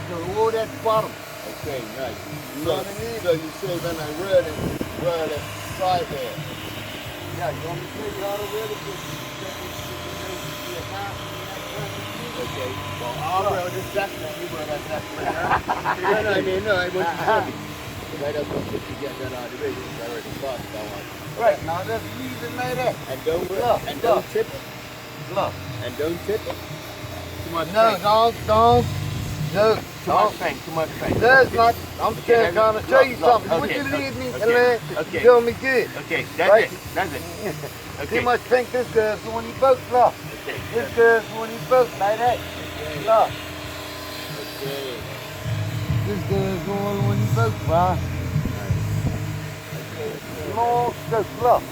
to all that bottom. Okay, nice. You know what I mean? So you say when I whirl it side there. Yeah, you want me to tell you how to really get your half Okay. Well, I'll whirl this second, you whirl that second. No, I mean, no, I want you to tell me. Because I just want to get that out of the way. I already thought that one. Right, now just leave it like that. And don't Look, and don't tip it. Look. And don't tip it. Too much No, don't. No, too much strength, too much strength. That's not. I'm just trying to show you something. Would you leave me and let you feel me good? Okay, that's Right. it. That's it. Okay. See much think this girl's when you boat, look. Okay. This girl's when you boat like that. Okay. Look. Okay. This girl's going when you boat, bro. Long stroke, look.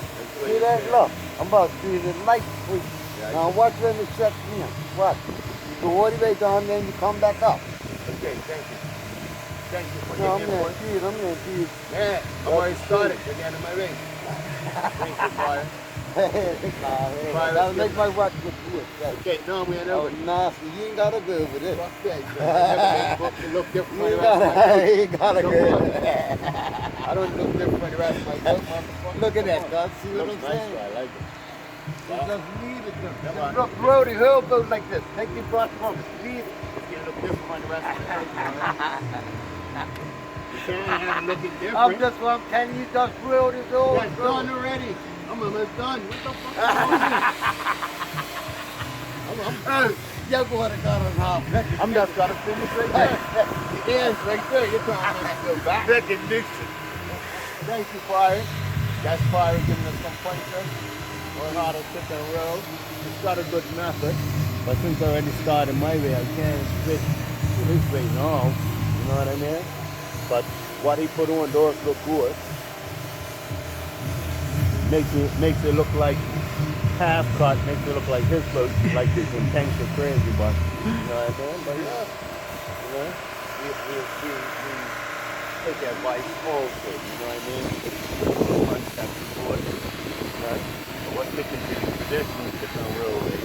See that? Look. I'm about to do the light for you. Now watch when it sets me in. Watch. You go all the way down, then you come back up. Okay, thank you. Thank you for No, I'm giving me going to do it. I'm going to do it. Yeah, I'm already started. You're getting my ring. Thank you, Fire. That'll make my watch look good. Okay, no, we ain't Oh, over. nasty. You ain't got to go with it. Fuck that. I never make look different for the You rest of my book. gotta go. I don't look different for the rest of my book, motherfucker. Look at that, God. See what I'm Looks nice, saying? though. I like it. You just leave it there. Come on. Look, roll the whole boat like this. Take the brush from it. Leave it. It's gonna look different for the rest of my book. You can't have it looking different. I'm just what I'm telling you, just roll this whole That's done already. I'm almost done. What the fuck are you doing? Your boy got on half. I'm just gonna finish right there. The end's right there. You're trying to go back. Recognition. Thank you, Fire. That's Fire giving us some pointers on how to sit and roll. It's got a good method, but since I already started my way, I can't switch to his way now. You know what I mean? But what he put on does look good. Makes it look like half cut, makes it look like his boat, like this intention crazy, but you know what I mean? But yeah, you know, we take advice also, you know what I mean? One step forward, right? But what's sticking to the tradition, sitting on railway.